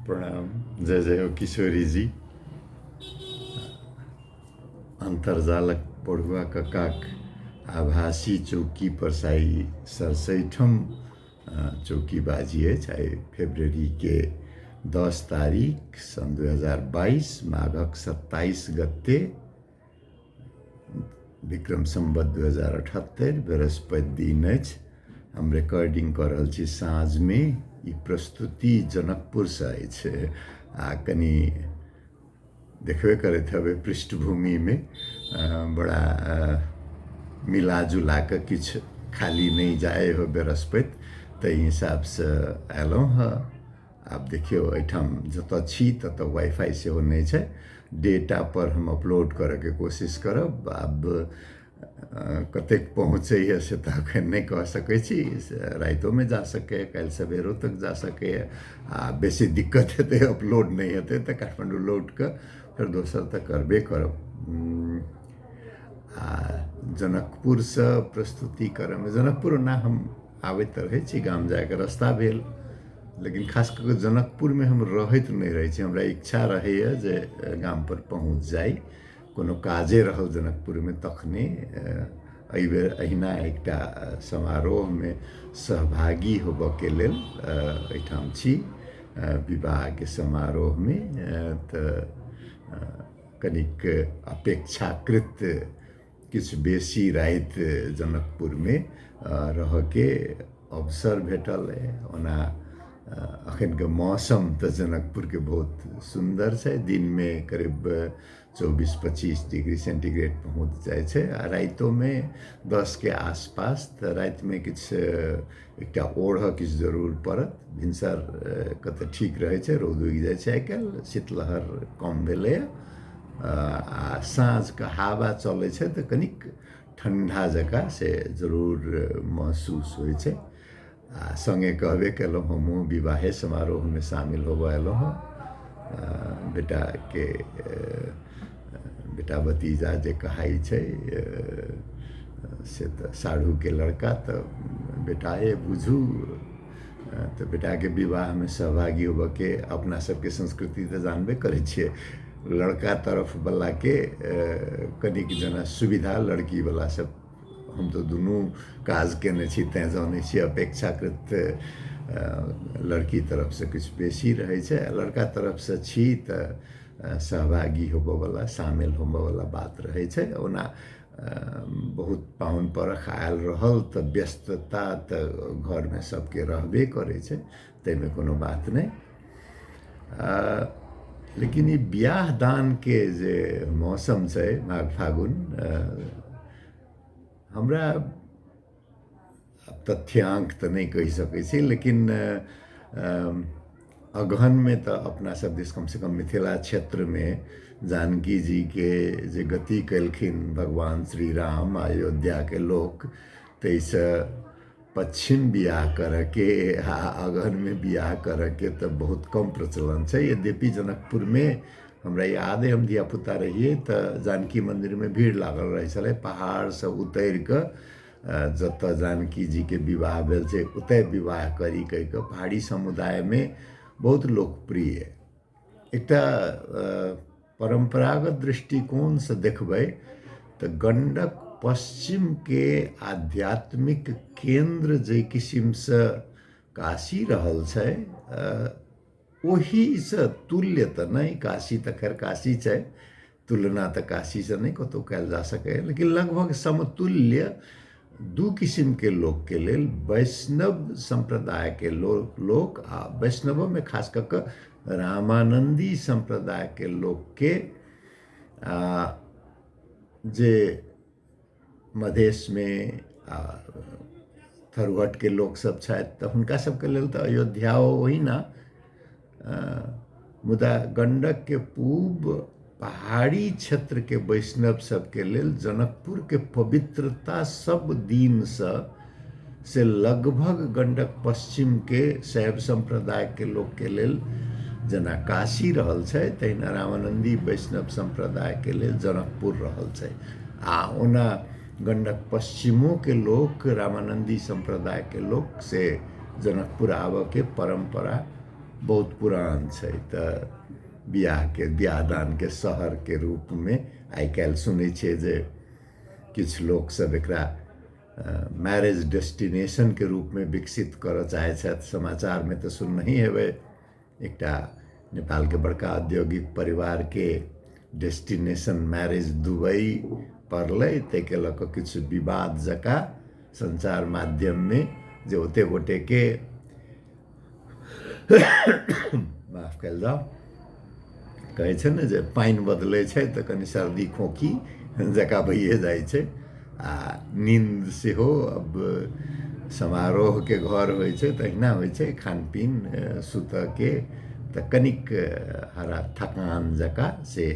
प्रणाम। जय जय हो किशोरी जी। अंतरजालक पढ़ुआ ककाक आभासी चौकी परसाई सरसठम चौकीबाजी है। चाहे फरवरी के 10 तारीख सन 2022 माघक 27 गते विक्रम संवत 2078 बृहस्पति दिन अछि। हम रिकॉर्डिंग कर रहल छी साँझ में। ई प्रस्तुति जनकपुर से अछि आ कनी देखबे करैत हबे पृष्ठभूमि में बड़ा मिला जुला के किछ खाली नहीं जाए हो बृहस्पति, ताहि हिसाब से अयलहुँ हँ। आब देखियो एहिठाम जतऽ छी ततऽ वाईफाई सेहो नहीं छै। डेटा पर हम अपलोड करे के कोशिश करब। आब कतेक पहुँचैए से तऽ अखन नहीं कह सकै छी। राइतो में जा सके, काल्हि सबेरो तक जा सके। आ बेसी दिक्कत हेतै, अपलोड नहीं हेतै तऽ काठमांडू लौट के फिर दोसर तऽ करबे करब। आ जनकपुर से प्रस्तुति करे में, जनकपुर ओना हम आबैत रहै छी, गाम जाए के रास्ता भेल, लेकिन खास करके जनकपुर में हम रहैत नहीं रहै छी। हमरा इच्छा रहैए जे गाम पर पहुँच जाई, कोनो काजे रहल जनकपुर में तखने। एहि बेर अहिना एकटा समारोह में सहभागी होबऽ के लेल एहिठाम छी, विवाह के समारोह में। तऽ कनिक अपेक्षाकृत किछु बेसी रात जनकपुर में रह के अवसर भेटल है। ओना अखन के मौसम तो जनकपुर के बहुत सुंदर है। दिन में करीब 24-25 डिग्री सेंटीग्रेड पहुँच जाए छै आ राइतो में 10 के आसपास। तो रात में किछु एकटा ओढ़ किछु जरूर पड़त। भिनसर कतऽ ठीक रहे छै, रौद उगि जाए छै आइ काल्हि, शीतलहर कम भेलै। आ साँझ के हवा चलै छै तऽ कनिक ठंडा जकाँ से जरूर महसूस होइ छै। आ संगे कहबे केलहुँ हमहूँ विवाहे समारोह में शामिल होबऽ अयलहुँ हँ। बेटा के बेटा भतीजा जे कहाई छै से तऽ साढ़ू के लड़का तऽ बेटाए बुझू। तो बेटा के विवाह में सहभागी होबऽ के अपना सबके संस्कृति तो जानबे करै छियै। लड़का तरफ वाला के कनिक जेना सुविधा, लड़की वाला सब, हम तो दुनू काज केने छी तेँ जानै छी। अपेक्षाकृत लड़की तरफ से कुछ बेसी रहे छै, लड़का तरफ से छी तऽ सहभागी होबऽ वाला, शामिल होबऽ वाला बात रहे छै। ओना बहुत पाहुन परख आयल रहल तऽ व्यस्तता तऽ घर में सबके रहबे करे छै, ताहिमे कोनो बात नहीं। लेकिन ये ब्याह दान के जे मौसम छै माघ फागुन, हमरा तथ्यांक तो नहीं कहि सकै छी, लेकिन अगहन में तो अपना सब दिस कम से कम मिथिला क्षेत्र में जानकी जी के जे गति कलखिन भगवान श्री राम अयोध्या के लोक, तैसे पश्चिम बियाह करे के आ अगहन में बियाह करे के तो बहुत कम प्रचलन है। यद्यपि जनकपुर में हमरा याद है, हम धिया पुता रहिए तो जानकी मंदिर में भीड़ लागल रहे छे। पहाड़ से उतर के जतऽ जानकी जी के विवाह भेल छै ओतय विवाह करी कह के पहाड़ी समुदाय में बहुत लोकप्रिय। एकटा परंपरागत दृष्टिकोण से देखबै तो गंडक पश्चिम के आध्यात्मिक केंद्र जे किस्म से काशी रहल छै, ओही से तुल्य तो नहीं। काशी तो खैर काशी छै, तुलना तो काशी से नहीं कतौ कयल जा सके, लेकिन लगभग समतुल्य दू किस्म के लोग के लेल वैष्णव संप्रदाय के लोग आ वैष्णव में खास करके रामानंदी संप्रदाय के लोग के जे मधेश में थरुहट के लोग सब छथि तऽ हुनका सबके लेल तऽ अयोध्या ओहिना, मुदा गंडक के पूर्व पहाड़ी क्षेत्र के वैष्णव सबके लेल जनकपुर के पवित्रता सब दिन से लगभग गंडक पश्चिम के शैव संप्रदाय के लोग के लेल जना काशी रहल छै, तहिना रामानंदी वैष्णव संप्रदाय के लेल जनकपुर रहल छै। आ ओना गंडक पश्चिमों के लोग, रामानंदी संप्रदाय के लोग से जनकपुर आबऽ के परंपरा बहुत पुरान छै। तऽ बियाह दानके शहरके रूपमे आइ काल्हि सुनै छियै जे किछु लोकसभ एकरा मैरिज डेस्टिनेशनके रूपमे विकसित करऽ चाहै छथि। समाचारमे तऽ सुननहि हेबै, एकटा नेपालके बड़का औद्योगिक परिवारके डेस्टिनेशन मैरिज दुबई पड़लै, ताहिके लऽ कऽ किछु विवाद जकाँ संचार माध्यममे जे ओतेक गोटेके माफ कयल जाउ, कहै छै ने जे पानि बदलै छै तऽ कनि सर्दी खोखी जकाँ भइए जाइ छै। आ नींद सेहो अब समारोहके घर होइ छै तहिना होइ छै, खानपीन सुतऽके तऽ कनिक हरा थकान जकाँ से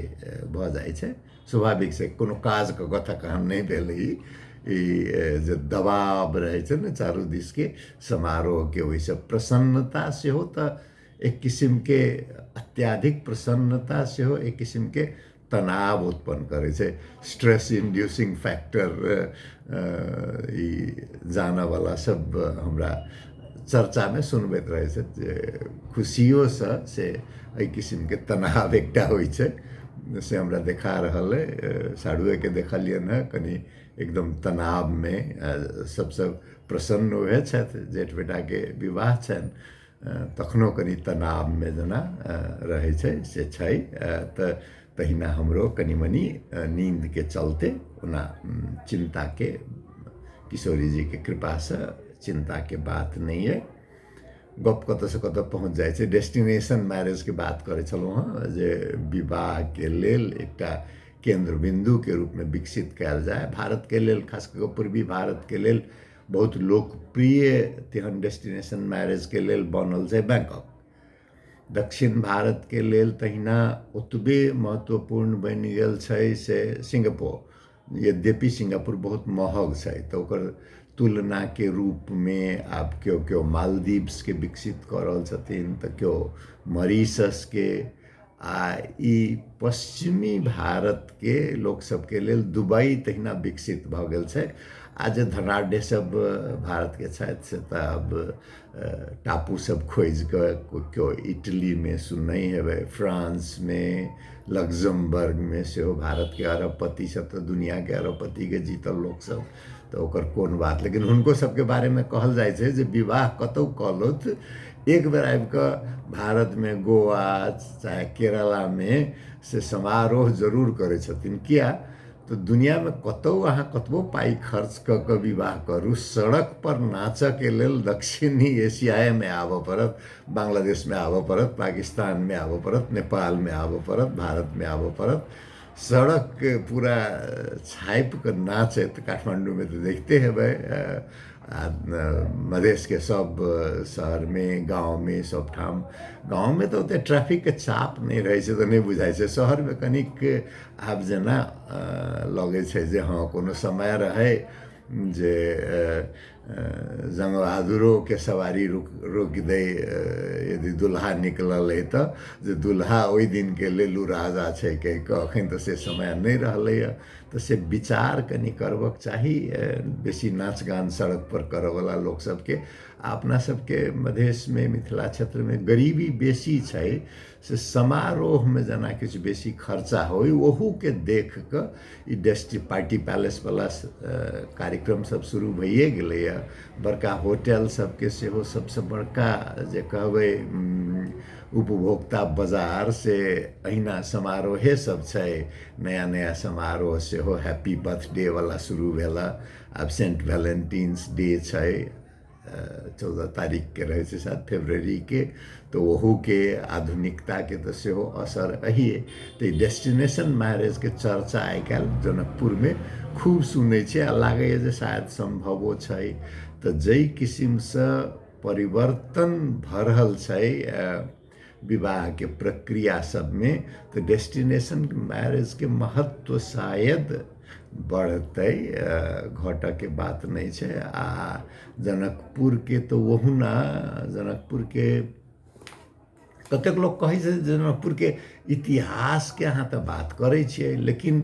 भऽ जाइ छै। स्वाभाविक छै, कोनो काज कऽ कऽ थकान नहि भेल। ई जे दबाव रहै छै ने चारू दिसके समारोहके, ओहिसँ प्रसन्नता सेहो तऽ एक किसिमके अत्याधिक प्रसन्नता सेहो एक किसिमके तनाव उत्पन्न करै छै। स्ट्रेस इंड्यूसिंग फैक्टर ई जानऽवला सब हमरा चर्चामे सुनबैत रहै छै जे खुशियोसँ से एहि किसिमके तनाव एकटा होइ छै से हमरा देखा रहल अइ। साढ़ुएके देखलियनि हँ कनि एकदम तनावमे, सबसँ प्रसन्न उहे छथि, जेठ बेटाके विवाह छनि, तखनो कनि तनावमे जेना रहै छै से छै। तऽ तहिना हमरो कनि मनि नींदके चलते ओना चिन्ताके, किशोरी जीके कृपासँ चिन्ताके बात नहि अइ। गप कतऽसँ कतऽ पहुँच जाइ छै। डेस्टिनेशन मैरिजके बात करै छलहुँ हँ, जे विवाहके लेल एकटा केन्द्र बिन्दुके रूपमे विकसित कयल जाय। भारतके लेल, खास कऽ कऽ पूर्वी भारतके लेल बहुत लोकप्रिय तेहन डेस्टिनेशन मैरिजके लेल बनल छै बैंकॉक। दक्षिण भारतके लेल तहिना ओतबे महत्वपूर्ण बनि गेल छै से सिंगापुर। यद्यपि सिंगापुर बहुत महग छै, तऽ ओकर तुलनाके रूपमे आब केओ मालदीव्सके विकसित कऽ रहल छथिन, तऽ केओ मॉरिशसके, आ ई पश्चिमी भारतके लोकसभके लेल दुबई तहिना विकसित भऽ गेल छै। आ जे धनाढ्य सब भारतके छथि से तऽ अब टापू सब खोजि कऽ केओ इटलीमे सुनने हेबै, फ्रांसमे, लग्जमबर्गमे सेहो भारतके अरबपति सब, तऽ दुनियाके अरबपतिके जीतल लोकसभ, तऽ ओकर कोन बात। लेकिन हुनको सबके बारेमे कहल जाइ छै जे विवाह कतहु कऽ लौथ, एक बेर आबि कऽ भारतमे गोवा चाहे केरलामे से समारोह जरूर करै छथिन। किया तऽ दुनियामे कतहु अहाँ कतबो पाइ खर्च कऽ कऽ विवाह करू, सड़क पर नाचऽके लेल दक्षिणी एशियामे आबऽ पड़त, बांग्लादेशमे आबऽ पड़त, पाकिस्तानमे आबऽ पड़त, नेपालमे आबऽ पड़त, भारतमे आबऽ पड़त। सड़क पूरा छापि कऽ नाचैत काठमांडूमे तऽ देखते हेबै, मधेशके सब शहरमे, गाँवमे, सबठाम। गाँवमे तऽ ओतेक ट्रैफिकके चाप नहि रहै छै तऽ नहि बुझाइ छै। शहरमे कनिक आब जेना लगै छै जे हँ कोनो समय रहै जे जंगबहादुरोके सवारी रोकि दै यदि दुल्हा निकलल अइ तऽ, जे दुल्हा ओहि दिनके लेल उ राजा छै कहि कऽ। एखन तऽ से समय नहि रहलैए, तऽ से विचार कनि करबक चाही बेसी नाच गान सड़क पर करऽवला लोक सबके। अपना सबके मधेशमे, मिथिला क्षेत्रमे गरीबी बेसी छै, से समारोहमे जेना किछु बेसी खर्चा होइ, ओहूके देख कऽ ई पार्टी पैलेसवला कार्यक्रम सब शुरू भइए गेलैए। बड़का होटल सबके सेहो सबसँ बड़का जे कहबै उपभोक्ता बाजार से अहिना समारोहे सब छै। नया नया समारोह सेहो हैप्पी बर्थडे वाला शुरू भेला। आब सेंट वैलेंटाइन्स डे छै, 14 तारीखके रहै छै शायद फरवरीके, तऽ ओहूके आधुनिकताके तऽ सेहो असर अहिए। तऽ ई डेस्टिनेशन मैरिजके चर्चा आइ काल्हि जनकपुरमे खूब सुनै छै, आ लागैए जे शायद सम्भवो छै। तऽ जाहि किसिमसँ परिवर्तन भऽ रहल छै विवाहके प्रक्रिया सबमे, तऽ डेस्टिनेशन मैरिजके महत्व शायद बढ़तै, घटऽके बात नहि छै। आ जनकपुरके तऽ ओहुना, जनकपुरके कतेक लोक कहै छै जनकपुरके इतिहासके अहाँ तऽ बात करै छियै, लेकिन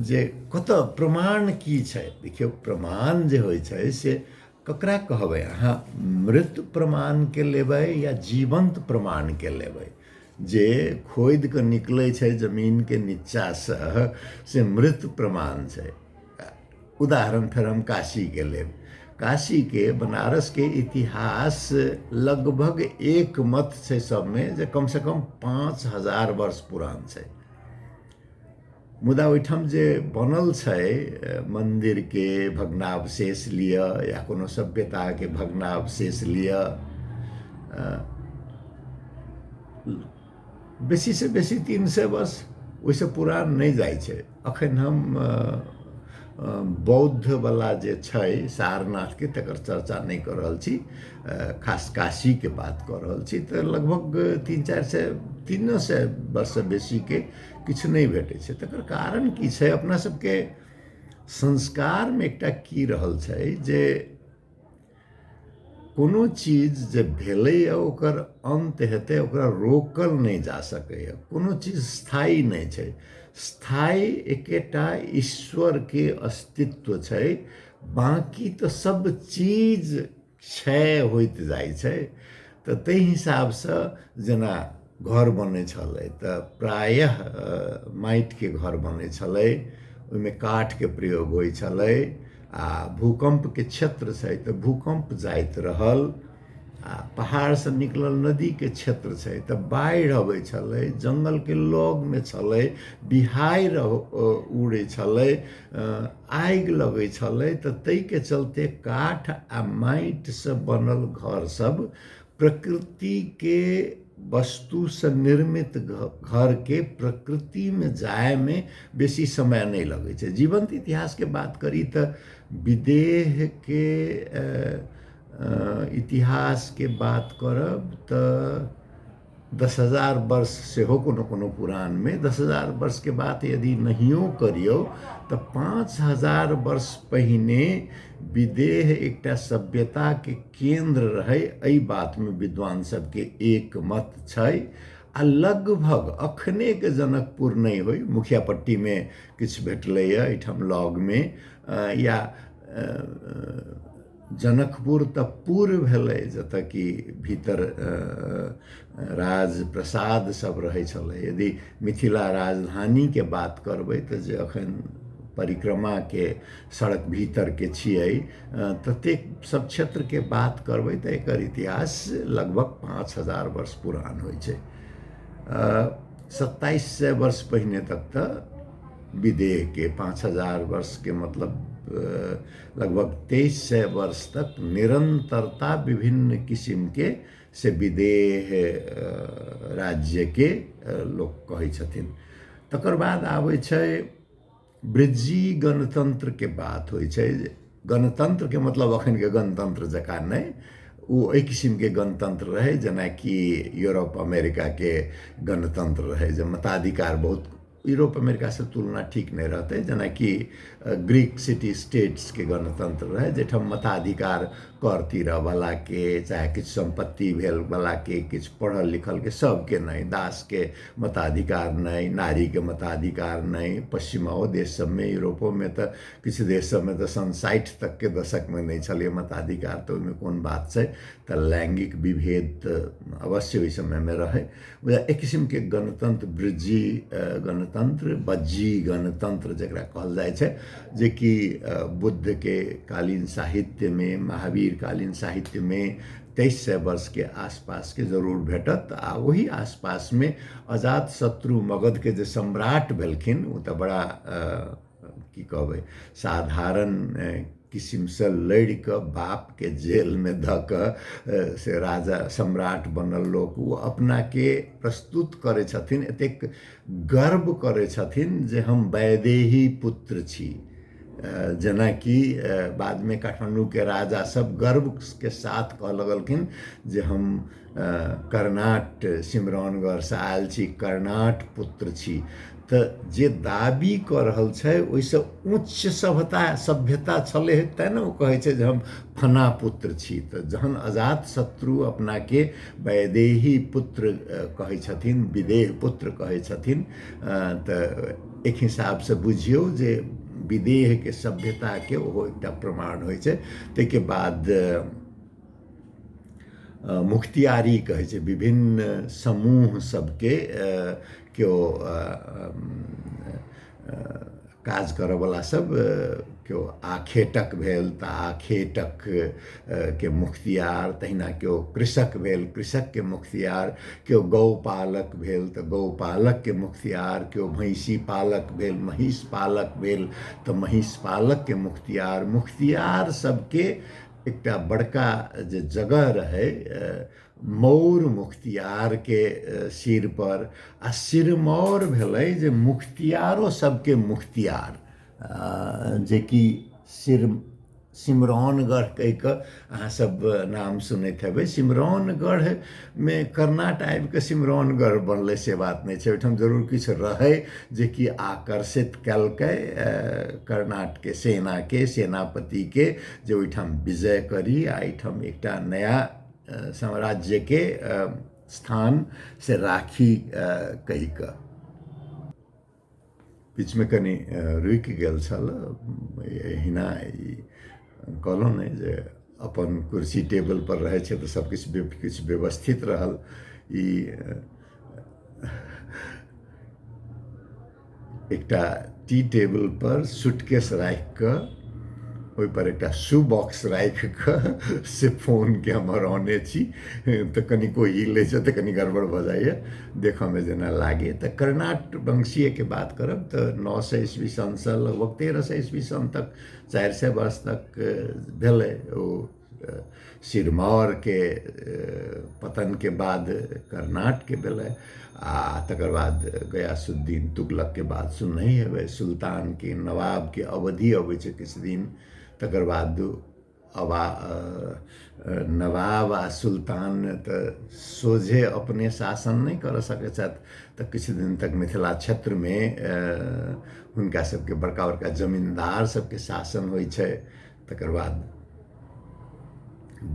जे कतऽ प्रमाण की छै। देखियौ, प्रमाण जे होइ छै से ककरा कहबै अहाँ मृत प्रमाण के लेबै या जीवंत प्रमाण के लेबै? जे खोदि कऽ निकलै छै जमीन के नीचा से मृत प्रमाण छै। उदाहरण फेर हम काशी के लेब। काशी के बनारस के इतिहास लगभग एक मत छै सब में जे कम से कम 5000 वर्ष पुरान छै। मुदा ओहिठाम जे बनल छै मंदिर के भग्नावशेष लिअ या कोनो सभ्यता के भग्नावशेष लिअ, बेसी से बेसी 300 वर्ष ओहिसँ पुरान नहीं जाइ छै। अखन हम बौद्ध वाला जे छै सारनाथ के तकर चर्चा नहीं कर रहल छी, खास काशी के बात कर रहल छी। तो लगभग 300 वर्ष से बेसी के किछु नहीं भेटै छै। तकर कारण की छै? अपना सबके संस्कार में एकटा की रहल छै जे कोनो चीज जे भेलैए ओकर अंत हेतै, ओकरा रोकल नहीं जा सकैए। कोनो चीज स्थायी नहीं छै। स्थायी एकेटा ईश्वर के अस्तित्व छै, बाकी तो सब चीज क्षय होइत जाइ छै। तो ताहि हिसाब से जेना घर बनै छलै तऽ प्रायः माटि के घर बनै छलै, ओहिमे काठ के प्रयोग होइ छलै। आ भूकंप के क्षेत्र छै तऽ भूकंप जाइत रहल। आ पहाड़ से निकलल नदी के क्षेत्र छै तऽ बाढ़ि अबै छलै, जंगल के लग में छलै, बिहाड़ि उड़ै छलै, आगि लगै छलै। तऽ ताहि के चलते काठ आ माटि से बनल घर सब प्रकृति के वस्तु से निर्मित घर के प्रकृति में जाए में बेसी समय नहीं लगे छै। जीवंत इतिहास के बात करी तो विदेह के इतिहास के बात करब तो 10,000 वर्ष से हो कोनो पुराण में 10,000 वर्ष के बात यदि नहियो करियो तो 5,000 वर्ष पहिने विदेह एकटा सभ्यता के केंद्र रहे। एहि बात में विद्वान सबके एक मत छै। आ लगभग अखने के जनकपुर नहीं होई, मुखियापट्टी में किछु भेटलैए एहिठाम लग में, या जनकपुर तऽ पूर्व भेलै जतऽ कि भीतर राज प्रसाद सब रहै छलै। यदि मिथिला राजधानी के बात करबै तऽ जे अखन परिक्रमा के सड़क भीतर के छियै, ततेक सब क्षेत्र के बात करबै तऽ एकर इतिहास लगभग 5,000 वर्ष पुरान होइ छै। 2700 वर्ष पहिने तक तऽ विदेह के 5,000 वर्ष के मतलब लगभग 2300 वर्ष तक निरंतरता विभिन्न किस्म के से विदेह राज्य के लोग कहै छथिन। तकर बाद आबै छै वृज्जी गणतंत्र के बात होइ छै। गणतंत्र के मतलब अखन के गणतंत्र जकाँ नहीं, वो एक किस्म के गणतंत्र रहे जेना कि यूरोप अमेरिका के गणतंत्र रहे। जो मताधिकार बहुत यूरोप अमेरिका से तुलना ठीक नहीं रहते, जेना कि ग्रीक सिटी स्टेट्स के गणतंत्र रहे जेठाम मताधिकार कर तीरह वाला के, चाहे किछु संपत्ति भेल वाला के, किछु पढ़ल लिखल के सबके नहीं, दास के मताधिकार नहीं, नारी के मताधिकार नहीं। पश्चिमो देश सब में, यूरोपो में तो किछु देश सब में तो सन 60 तक के दशक में नहीं छलै मताधिकार। तो ओहिमे कोन बात छै? तो लैंगिक विभेद अवश्य ओहि समय में रहे। एक किस्म के गणतंत्र वृज्जी गणतंत्र, बज्जी गणतंत्र जकरा कहल जाइ छै, जे कि बुद्ध के कालीन साहित्य में, महावीर कालीन साहित्य में 2300 वर्ष के आसपास के जरूर भेटत। आ वही आसपास में अजात शत्रु मगध के जे सम्राट भेलखिन, वो तो बड़ा की कहबै साधारण किस्म से लड़ के बाप के जेल में धऽ कऽ से राजा सम्राट बनल लोक वो अपना के प्रस्तुत करे छथिन, एतेक गर्व करे छथिन जे हम वैदेही पुत्र छी। जेना कि बाद में काठमांडू के राजा सब गर्व के साथ कह लगलखिन जे हम कर्नाट सिमरौनगढ़ से आयल छी, कर्नाट पुत्र छी। तो जे दाबी कर रहल छै ओहिसँ उच्च सभ्यता छलै तैँ ने ओ कहै छै जे हम फना पुत्र छी। तो जहन अजात शत्रु अपना के वैदेही पुत्र कहै छथिन, विदेह पुत्र कहै छथिन, तो एक हिसाब से बुझियौ जे विदेह के सभ्यता के ओहो एकटा प्रमाण होइ छै। ताहिके बाद मुख्तियारी कहै छै, विभिन्न समूह सबके केओ काज करयवला सब केओ आखेटक भेल तऽ आखेटक के मुख्तियार, तहिना केओ कृषक भेल कृषक के मुख्तियार, केओ गौपालक भेल तऽ गौपालक के मुख्तियार, केओ भैंसी पालक भेल महीष पालक भेल तऽ महीष पालक के मुख्तियार। मुख्तियार सबके एकटा बड़का जे जगह रहे मौर मुख्तियार के सिर पर, आ सिरमौर भेलै जे मुख्तियारो सबके मुख्तियार, जे कि सिमरौनगढ़ कहि कऽ अहाँ सब नाम सुनैत हेबै। सिमरौनगढ़ में कर्नाट आबि कऽ सिमरौनगढ़ बनलै से बात नहीं छै, ओहिठाम जरूर किछु रहै जे कि आकर्षित कयलकै कर्नाट के सेना के सेनापति के जे ओहिठाम विजय करी आ एहिठाम एकटा नया साम्राज्य के स्थान से राखी कहि कऽ। बीच में कनी रुकि गेल छल, एहिना कहलहुँ ने जे अपन कुर्सी टेबल पर रहै छै तऽ सब किछु व्यवस्थित रहल। ई एकटा टी टेबल पर सूटकेस राखि कऽ ओहि पर एकटा शू बॉक्स राखि कऽ से फोन के हम हराने छी, तऽ कनिको हिलै छै तऽ कनि गड़बड़ भऽ जाइए देखऽ में जेना लागे। तऽ कर्नाट वंशीय के बात करब तऽ 900 ईस्वी सन से लगभग 1300 ईस्वी सन तक 400 वर्ष तक भेलै। ओ सिरमौर के पतन के बाद कर्नाट के भेलै, आ तकर बाद गयासुद्दीन तुगलक के बाद सुनने हेबै सुल्तान के नवाब के अवधि अबै छै किछु दिन, तकर बाद नवाब आ सुल्तान तऽ सोझे अपने शासन नहीं कर सकै छथि, तऽ किछु दिन तक मिथिला क्षेत्र में हुनका सबके बड़का बड़का जमींदार सबके शासन होइ छै। तकर बाद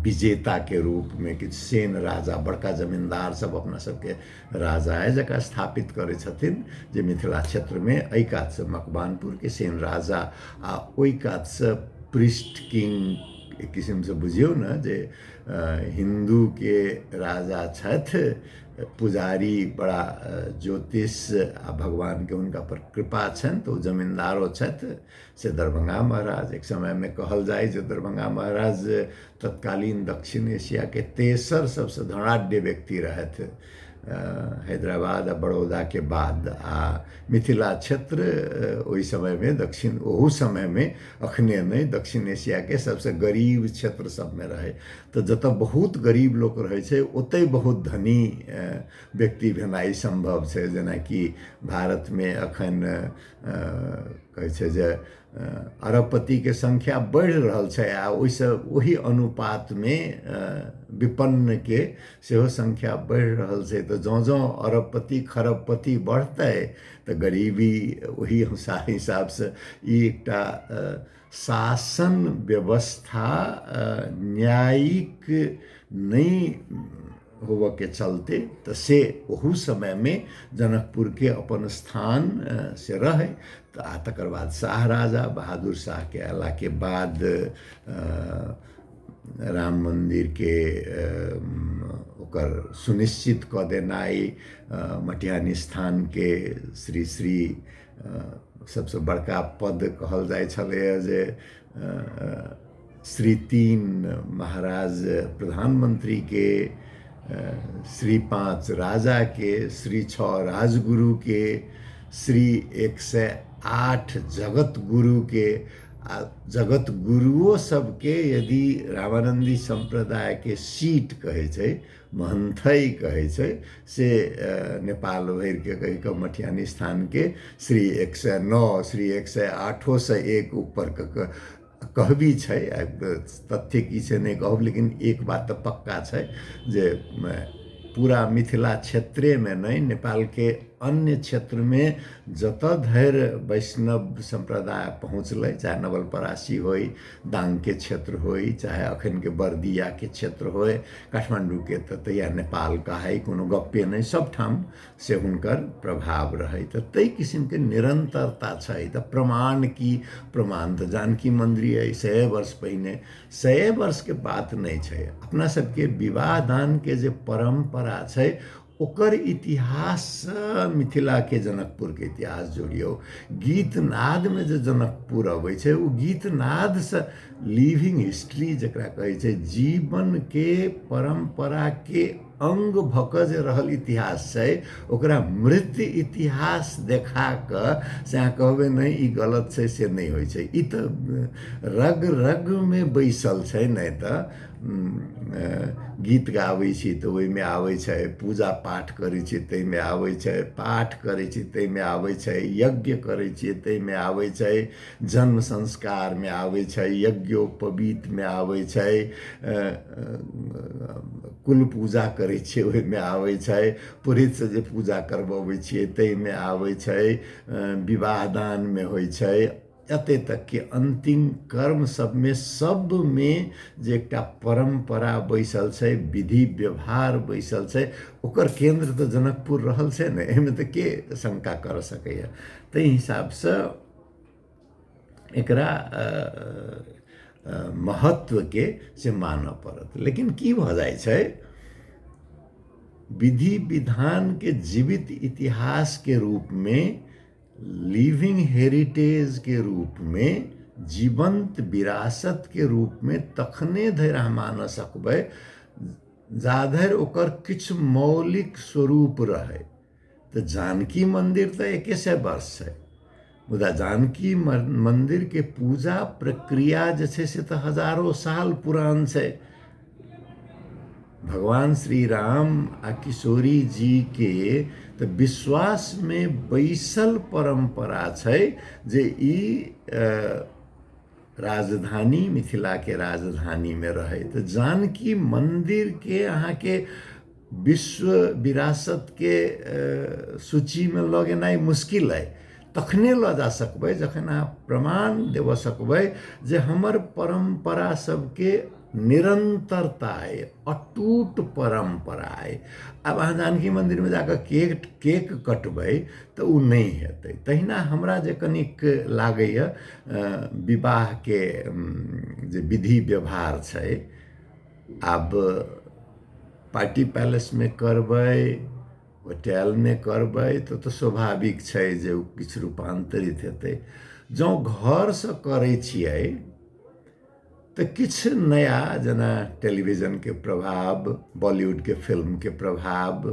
विजेता के रूप में किछु सेन राजा बड़का जमींदार सब अपना सबके राजा जकाँ स्थापित करै छथिन, जे मिथिला क्षेत्र में एहि कात से मकवानपुर के सेन राजा आ ओहि कात से पृष्ठ किंग एक किस्म से बुझियौ न जे हिंदू के राजा छथि, पुजारी बड़ा ज्योतिष आ भगवान के हुनका पर कृपा छनि, तो जमींदारो छथि से दरभंगा महाराज। एक समय में कहल जाए जे दरभंगा महाराज तत्कालीन दक्षिण एशिया के तेसर सबसे धनाढ्य व्यक्ति रहथि, हैदराबाद आ बड़ौदा के बाद। आ मिथिला क्षेत्र ओहि समय में ओहू समय में अखने नहीं दक्षिण एशिया के सबसे गरीब क्षेत्र सब में रहे। तो जतऽ बहुत गरीब लोग रहे छै ओतै बहुत धनी व्यक्ति भेनाइ संभव छै। जेनाकि भारत में अखन कहै छै जे अरबपति के संख्या बढ़ि रहल छै, आ ओहि अनुपात में विपन्न के सेहो संख्या बढ़ि रहल छै। तो जँ अरबपति खरबपति बढ़तै तऽ गरीबी वही हिसाब से ई एकटा शासन व्यवस्था न्यायिक नहीं होबऽ के चलते तऽ से ओहू समय में जनकपुर के अपन स्थान से रहे। तकर बाद शाह राजा बहादुर शाह के अयला के बाद राम मंदिर के ओकर सुनिश्चित कऽ देनाइ, मटिहानी स्थान के श्री सबसे बड़का पद कहल जाय छलै जे श्री 3 महाराज प्रधानमंत्री के, श्री 5 राजा के, श्री 6 राजगुरु के, श्री 108 जगत गुरु के। आ जगत गुरुओं सबके यदि रामानंदी संप्रदाय के सीट कहे छै, महंथई कहे छै, से नेपाल भर के कहि कऽ मटिहानी स्थान के श्री 109 श्री 108 से एक ऊपर कहबी छै। तथ्य की छै नहीं कहब, लेकिन एक बात तो पक्का छै जे पूरा मिथिला क्षेत्रे में नहीं नेपाल के अन्य क्षेत्र में जतऽ धरि वैष्णव संप्रदाय पहुँचलै, चाहे नवलपरासी होय, दाङ के क्षेत्र होय, चाहे अखन के बर्दिया के क्षेत्र होय, काठमांडू के तऽ तहिया नेपाल कहाय, कोनो गप्पे नहीं, सब ठाम से हुनकर प्रभाव रहे। तऽ तै किसिम के निरंतरता छै। तऽ प्रमाण की प्रमाण, तऽ जानकी मंदिर अइ 100 वर्ष पहिने, 100 वर्ष के बात नहीं छै। अपना सबके विवाह दान के जे परंपरा छै ओकर इतिहास से मिथिला के जनकपुर के इतिहास जोड़ियो। गीत नाद में जे जनकपुर अबै छै, ओ गीत नाद से लिविंग हिस्ट्री जकरा कहै छै, जीवन के परंपरा के अंग भक जे रहल इतिहास छै, ओकरा मृत इतिहास देखा कऽ से अहाँ कहबै नहीं ई गलत छै, से नहीं होइ छै। ई तऽ रग रग में बैसल छै। नहीं तऽ गीत गाबै छी तऽ ओहिमे आबै छै, पूजा पाठ करै छी ताहिमे आबै छै, पाठ करै छी ताहिमे आबै छै, यज्ञ करै छी ताहिमे आबै छै, जन्म संस्कारमे आबै छै, यज्ञोपवीतमे आबै छै, कुल पूजा करै छियै ओहिमे आबै छै, पुरोहितसँ जे पूजा करबबै छियै ताहिमे आबै छै, विवाह दानमे होइ छै, एते तक के अंतिम कर्म सब में जे एकटा परंपरा बैसल छै, विधि व्यवहार बैसल छै, ओकर केंद्र तऽ जनकपुर रहल छै ने। एहिमे तऽ के शंका कर सकैया। ताहि हिसाबसँ एकरा महत्व के से मानऽ पड़त। लेकिन की भऽ जाइ छै, विधि विधान के जीवित इतिहास के रूप में, लिविंग हेरिटेज के रूप में, जीवंत विरासत के रूप में तखने धरि अहाँ मानऽ सकबै जाधरि ओकर किछु मौलिक स्वरूप रहे। तऽ जानकी मंदिर तऽ 100 वर्ष छै, मुदा जानकी मंदिर के पूजा प्रक्रिया जे छै से तऽ हजारों साल पुरान छै। भगवान श्री राम आ किशोरी जी के तऽ विश्वास में बैसल परंपरा छै जे ई राजधानी, मिथिला के राजधानी में रहे। तो जानकी मंदिर के अहाँ के विश्व विरासत के सूची में लऽ गेनाइ मुश्किल है। तखने लऽ जा सकबै जखन अहाँ प्रमाण देव सकबै जे हमर परंपरा सबके निरंतरता है, अटूट परंपरा है। अब अहाँ जानकी मंदिर में जाकर केक कटबै तऽ उ नहीं हेतै। तहिना हमरा जे कनिक लागैया विवाह के जे विधि व्यवहार छै, आब पार्टी पैलेस में करबै, होटल में करबै तऽ स्वाभाविक छै जे किछु रूपांतरित हेतै। जँ घर से करै छियै तऽ किछु नया, जेना टेलीविजन के प्रभाव, बॉलीवुड के फिल्म के प्रभाव,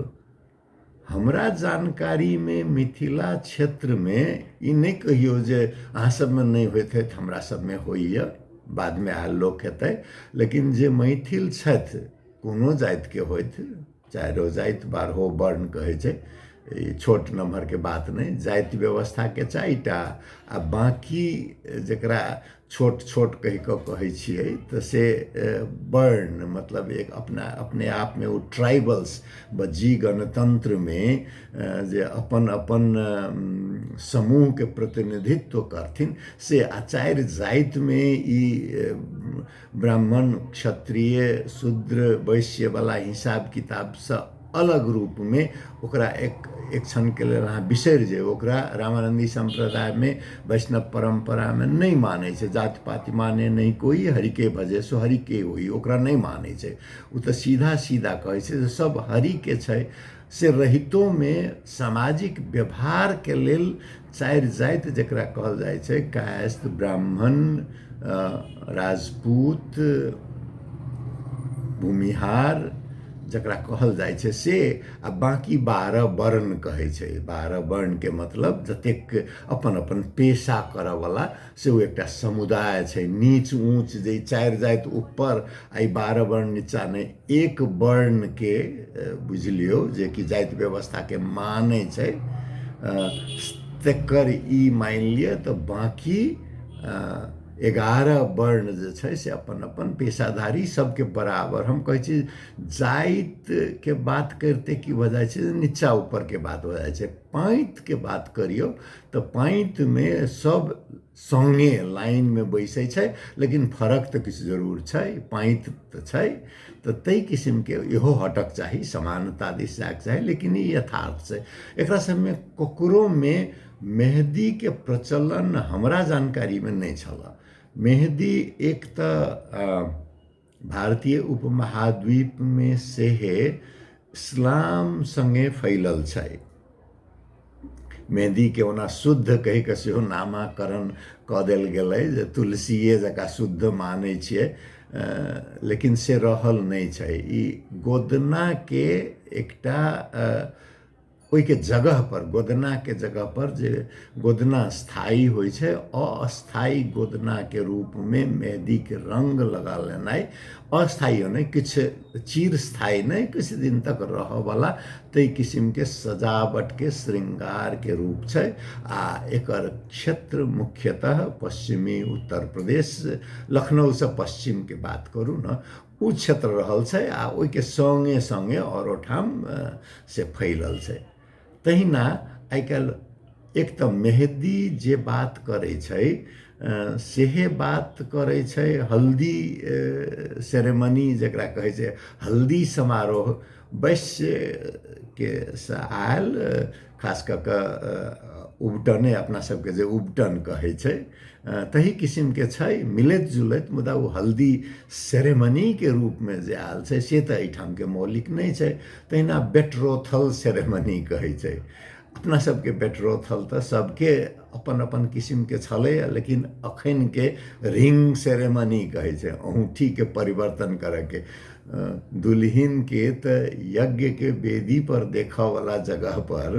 हमरा जानकारी में मिथिला क्षेत्र में ई नहीं कहियो जे अहाँ सब में नहीं होइत है हमरा सब में होइए, बाद में आयल लोक हेतै। लेकिन जे मैथिल छथि, कोनो जाति के होइत, चाहे जाति 12 वर्ण कहै छै, ई छोट नम्हर के बात नहीं, जाति व्यवस्था के 4टा आ बाकी जकरा छोट छोट कहि कऽ कहै छियै तऽ से वर्ण, मतलब एक अपने आप में वो ट्राइबल्स बज्जी गणतंत्र में जे अपन अपन समूह के प्रतिनिधित्व करथिन से। आ 4 जाति में ई ब्राह्मण, क्षत्रिय, शूद्र, वैश्य वाला हिसाब किताब से अलग रूप में ओकरा एक क्षण के लिए अहाँ बिसरि जे, ओकरा रामानंदी संप्रदाय में, वैष्णव परंपरा में नहीं माने छै। जाति पाति माने नहीं कोई, हरि के भजे सो हरि के होई, ओकरा नहीं माने छै। उ तऽ सीधा सीधा कहै छै जे सब हरि के छै। से रहितो में सामाजिक व्यवहार के लेल 4 जाति जकरा कहल जाइ छै, कायस्थ, ब्राह्मण, राजपूत, भूमिहार जकरा कहल जाइ छै से, आ बाकी 12 वर्ण कहै छै। 12 वर्ण के मतलब जतेक अपन अपन पेशा करऽ वाला, से वो एकटा समुदाय छै। नीच ऊंच जे 4 जाति ऊपर आ 12 वर्ण नीचा नहीं, एक वर्ण के बुझलियो जे कि जाति व्यवस्था के माने छै, तेकर ई मान लिअ तऽ बाकी 11 वर्ण जे छै से अपन अपन पेशाधारी सबके बराबर। हम कहै छी जाइत के बात करते की भऽ जाइ छै, नीचा ऊपर के बात हो जाइ छै। पैंत के बात करियो तऽ पैंत में सब संगे लाइन में बैसै छै, लेकिन फर्क तऽ किछु जरूर छै। पैंत तऽ छै, तऽ ताहि किस्म के इहो हटक चाही, समानता दिस जायक चाही, लेकिन ई यथार्थ छै। एकरा सबमे ककरो में मेहदी के प्रचलन हमरा जानकारी में नहीं छला। मेहदी एक भारतीय उपमहाद्वीप में सेहे इस्लाम संगे फैलल छै। मेहदी के ओना शुद्ध कहि के सेहो नामकरण कऽ देल गेलै, जे तुलसिए जकाँ शुद्ध मानै छियै, लेकिन से रहल नहीं छै। ई गोदना के एकटा ओई के जगह पर, गोदना के जगह पर जे गोदना स्थायी होइ छै, अस्थायी गोदना के रूप में मेहदी के रंग लगा लेनाइ, अस्थायी होने किछ चिरस्थायी नहीं, किछ दिन तक रह वाला तई किस्म के सजावट के श्रृंगार के रूप छै। आ एकर क्षेत्र मुख्यतः पश्चिमी उत्तर प्रदेश, लखनऊ से पश्चिम के बात करू न, उ क्षेत्र रहल छै। आ ओई के संगे संगे औरो ठाम से फैलल छै। तहिना आइ काल्हि एक तऽ मेहदी जे बात करै छै, सेहे बात करै छै हल्दी सेरेमनी जकरा कहै छै, हल्दी समारोह। वैश्य के से आयल, खास कऽ कऽ उबटने, अपना सबके जे उबटन कहै छै, तही किस्म के छै, मिलैत जुलैत, मुदा वो हल्दी सेरेमनी के रूप में जे आयल छै से तऽ एहिठाम के मौलिक नहीं छै। तहिना बेट्रोथल सेरेमनी कहै छै। अपना सबके बेट्रोथल तऽ सबके अपन अपन किस्म के छलै, लेकिन अखन के रिंग सेरेमनी कहै छै, औंठी के परिवर्तन करे के। दुल्हिन के तऽ यज्ञ के वेदी पर देखऽ वाला जगह पर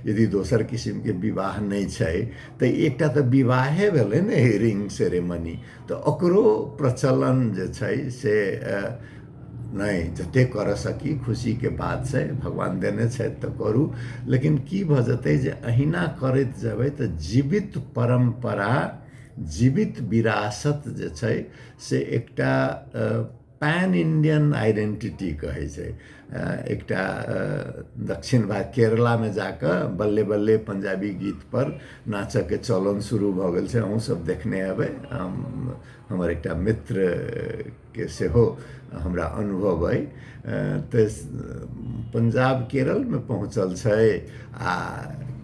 यदि दोसर किस्म के विवाह नहीं छै, तऽ एकटा तऽ विवाहे भेलै ने रिंग सेरेमनी। तऽ ओकरो प्रचलन जे छै से नहीं, जते कर सकी खुशी के बात छै, भगवान देने छै तऽ करू। लेकिन की भऽ जेतै जे अहिना करैत जेबै तऽ जीवित परंपरा, जीवित विरासत जे छै से एकटा पैन इंडियन आइडेंटिटी कहै छै। एकटा दक्षिण भारत केरला में जाकर बल्ले बल्ले पंजाबी गीत पर नाचऽ के चलन शुरू भऽ गेल छै। अहूँ सब देखने हेबै, हमर एकटा मित्र के सेहो हमरा अनुभव अइ। तऽ पंजाब केरल में पहुँचल छै, आ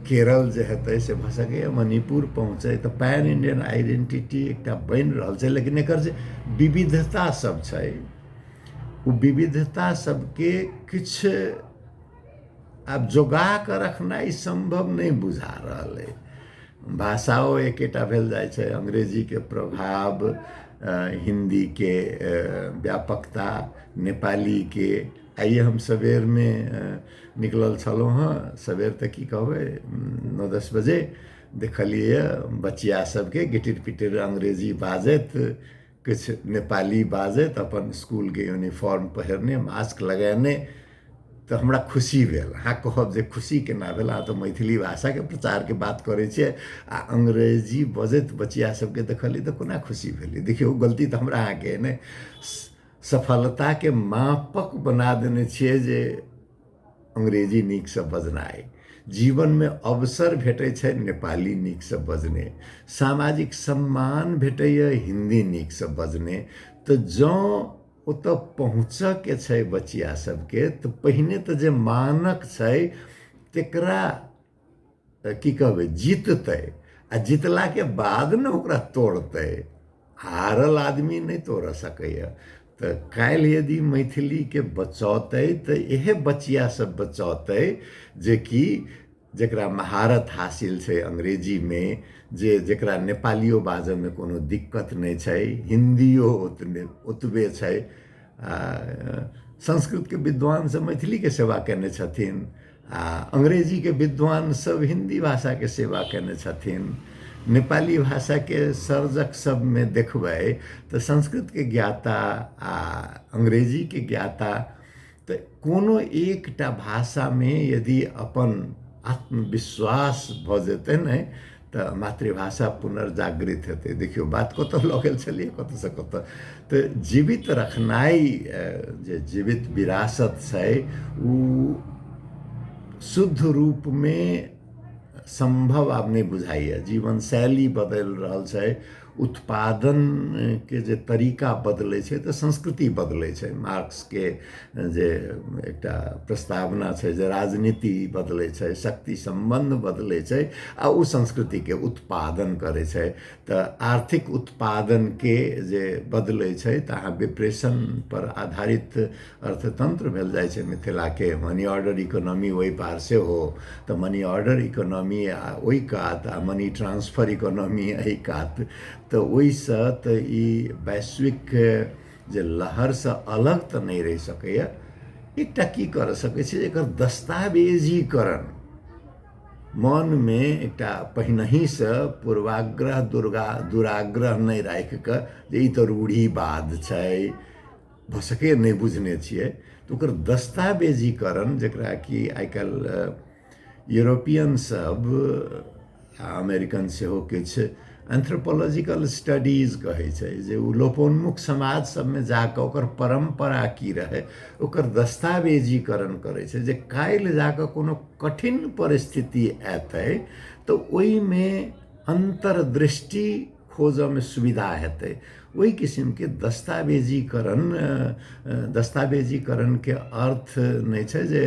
केरल जे हेतै से भऽ सकैए मणिपुर पहुँचै, तऽ पैन इंडियन आइडेंटिटी एकटा बनि रहल छै। लेकिन एकर जे विविधता सब छै, ओ विविधता सबके किछ आब जोगा कऽ रखनाइ संभव नहीं बुझा रहल अइ। भाषाओ एकेटा भेल जाइ छै, अंग्रेजी के प्रभाव, हिंदी के व्यापकता, नेपाली के। आइए हम सवेर में निकलल छलहुँ हँ, सवेर तऽ की कहबै 9-10 बजे, देखलिए बचिया सबके गिटिर पिटिर अंग्रेजी बाजैत, किछ नेपाली बाजैत, अपन स्कूल के यूनिफॉर्म पहिरने, मास्क लगेने। तऽ हमरा खुशी भेल। अहाँ कहब जे खुशी केना भेल, अहाँ तऽ मैथिली भाषा के प्रचार के बात करै छियै, आ अंग्रेजी बजैत बचिया सबके देखली तऽ कोना खुशी भेलै। देखियौ गलती तऽ हमरा अहाँके नहि, सफलता के मापक बना देने छियै जे अंग्रेजी नीक से बजनाइ। जीवन में अवसर भेटै छै नेपाली नीक से बजने, सामाजिक सम्मान भेटैए हिंदी नीक से बजने। तऽ जँ ओतऽ पहुँचऽ के छै बचिया सबके, तऽ पहिने तऽ जे मानक छै तेकरा की कहबै जीततै, आ जितला के बाद ने ओकरा तोड़तै। हारल आदमी नहीं तोड़ सकैए। तऽ काल्हि यदि मैथिली के बचौतै तऽ इहे बचिया सब बचौतै, जे कि जकरा महारत हासिल छै अंग्रेजी में, जेकरा नेपालियो बाजऽ में कोनो दिक्कत नहीं छै, हिंदियो ओतबे छै। संस्कृत के विद्वान सब मैथिली के सेवा केने छथिन, आ अंग्रेजी के विद्वान सब हिंदी भाषा के सेवा केने छथिन। नेपाली भाषा के सर्जक सब में देखबै तऽ संस्कृत के ज्ञाता आ अंग्रेजी के ज्ञाता। तऽ कोनो एकटा भाषा में यदि अपन आत्मविश्वास भऽ जेतै ने, तो मातृभाषा पुनर्जागृत हेतै। देखियो बात कतऽ लऽ गेल छलियै, कतऽसँ कतऽ। तऽ जीवित रखनाइ जे जीवित विरासत छै उ शुद्ध रूप में संभव आब नहीं बुझाइए। जीवन शैली बदल रहल छै, उत्पादन के जे तरीका बदलै छै तऽ संस्कृति बदलै छै। मार्क्स के जे एकटा प्रस्तावना छै जे राजनीति बदलै छै, शक्ति संबंध बदलै छै आ उ संस्कृति के उत्पादन करे छै। तऽ आर्थिक उत्पादन के जे बदलै छै तऽ अहाँ विप्रेशन पर आधारित अर्थतंत्र भेल जाइ छै मिथिला के। मनी ऑर्डर इकोनॉमी ओहि पार से हो, तऽ मनी ऑर्डर इकोनॉमी ओहि कात आ मनी ट्रांसफर इकोनॉमी एहि कात। तऽ ओहिसँ तऽ ई वैश्विक जे लहरसँ अलग तऽ नहीं रहि सकैए। एकटा की कर सकै छै, एकर दस्तावेजीकरण मन में एकटा पहिनहिसँ पूर्वाग्रह दुराग्रह नहीं राखि कऽ जे ई तऽ रूढ़िवाद छै, भऽ सकै नहीं बुझने छियै, तऽ ओकर दस्तावेजीकरण जकरा कि आइ काल्हि यूरोपियन सब आ अमेरिकन सेहो किछु एंथ्रोपोलॉजिकल स्टडीज कहै छै, जे उ लोपोन्मुख समाज सबमे जाकऽ ओकर परंपरा की रहै ओकर दस्तावेजीकरण करै छै, जे काल्हि जाकऽ कोनो कठिन परिस्थिति एतै तऽ ओहिमे अंतर्दृष्टि खोजऽ में सुविधा हेतै। ओहि किस्म के दस्तावेजीकरण के अर्थ नहीं छै जे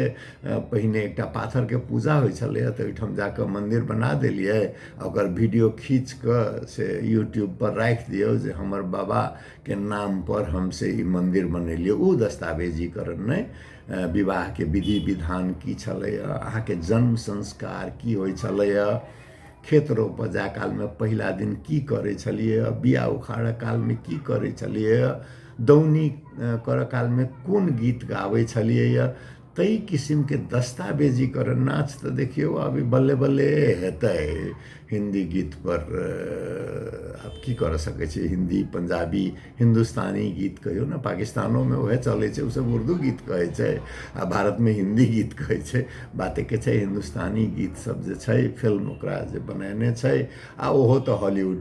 पहिने एकटा पाथर के पूजा होइ छलै तऽ ओहिठाम जाकऽ मंदिर बना देलियै, ओकर वीडियो खींच कऽ से यूट्यूब पर राखि दियौ जे हमर बाबा के नाम पर हम से ई मंदिर बनेलियै। उ दस्तावेजीकरण नहीं। विवाह के विधि विधान की छलैए, अहाँ के जन्म संस्कार की होइ छलैए, खेत रोपऽ काल में पहिला दिन की करै छलियै, बिया उखाड़ऽ काल में की करै छलियै, दौनी करऽ काल में कोन गीत गाबै छलियै। तई किस्म के दस्तावेजीकरण। नाच तो देखियो अभी बल्ले बल्ले हेतै हिंदी गीत पर। अब की कर सकै छी, हिंदी पंजाबी हिंदुस्तानी गीत कहियो ना, पाकिस्तानों में वह चलै छै, उ सब उर्दू गीत कहै छै, आ भारत में हिंदी गीत कहै छै। बात के छै हिंदुस्तानी गीत सब जे छै, फिल्म ओकरा जे बनेने छै आ ओहो तो हॉलीवुड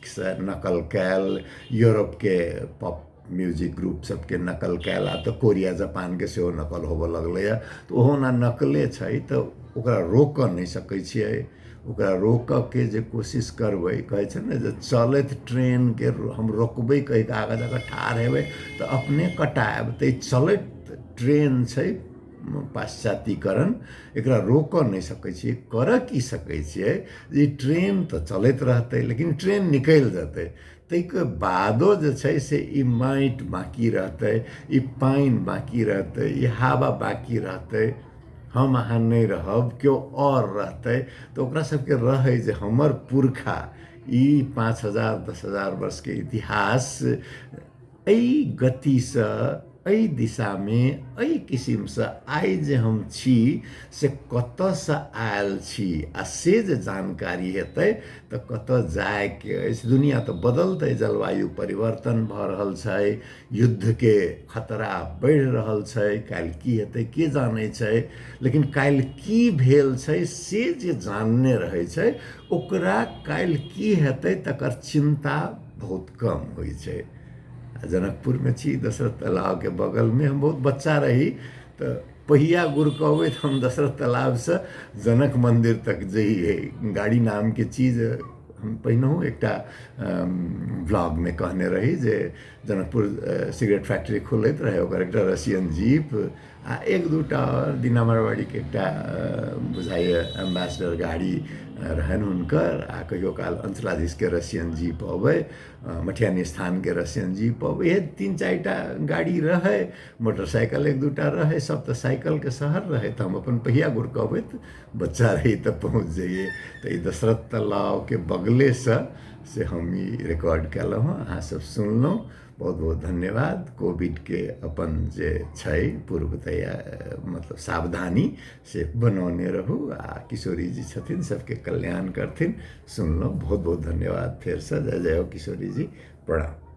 से नकल कैल, यूरोप के पॉप म्यूजिक ग्रुप सबके नकल कैल, आ तो कोरिया जापान के सेहो नकल होबऽ लगलैए। तऽ ओहो ना नकले छै, तऽ ओकरा रोकऽ नहीं सकै छियै। ओकरा रोकऽ के जे कोशिश करबै, कहै छै ने जे चलैत ट्रेन के हम रोकबै कहि कऽ आगाँ जाकऽ ठाढ़ हेबै तऽ अपने कटायब। तऽ चलैत ट्रेन छै पाश्चात्यकरण, एकरा रोकऽ नहीं सकै छियै। करऽ की सकै छियै, ई ट्रेन तऽ चलैत रहतै लेकिन ट्रेन निकलि जेतै, ताहिके बादो जे छै से ई माटि बाकी रहतै, ई पानि बाकी रहतै, ई हवा बाकी रहतै, हम अहाँ नहीं रहब, केओ और रहतै। तऽ ओकरा सबके रहै जे हमर पुरखा ई 5000 10,000 वर्ष के इतिहास एहि गतिसँ, एहि दिशामे, एहि किसिमसँ आइ जे हम छी से कतऽसँ आयल छी, आ से जे जानकारी हेतै तऽ कतऽ जायके अछि। दुनिया तऽ बदलतै, जलवायु परिवर्तन भऽ रहल छै, युद्ध के खतरा बढ़ि रहल छै, काल्हि की हेतै के जानै छै। लेकिन काल्हि की भेल छै से जे जानने रहै छै, ओकरा काल्हि की हेतै तकर चिंता बहुत कम होइ छै। जनकपुर में छी, दशरथ तालाब के बगल में। हम बहुत बच्चा रही तो पहिया गुड़कबैत हम दशरथ तालाब से जनक मंदिर तक जइए। गाड़ी नाम के चीज हम पहिनहु एकटा ब्लॉग में कहने रही जे जनकपुर सिगरेट फैक्ट्री खुलैत रहे, ओकर एकटा रशियन जीप आ एक दूटा और दीनामरवाड़ी के एकटा बुझाइए एम्बेसडर गाड़ी रहन हुनकर, आ कहियो काल अंचलाधीश के रशियन जीप अबै, मठियानी स्थान के रशियन जीप अबै। ये 3-4टा गाड़ी रहे, मोटरसाइकिल 1-2टा रहे, सब तो साइकिल के शहर रहे। तो हम अपन पहिया गुड़कबैत बच्चा रही तो पहुँच जाइए। तो ई दशरथ तालाब के बगले से हम ई रिकॉर्ड केलहुँ हँ, अहाँ सब सुनलहुँ। बहुत बहुत धन्यवाद। कोविड के अपन जे छै पूर्व तैयार मतलब सावधानी से बनौने रहू, आ किशोरी जी छथिन सबके कल्याण करथिन। सुनलहुँ, बहुत बहुत धन्यवाद। फेर से जय जय हो किशोरी जी, प्रणाम।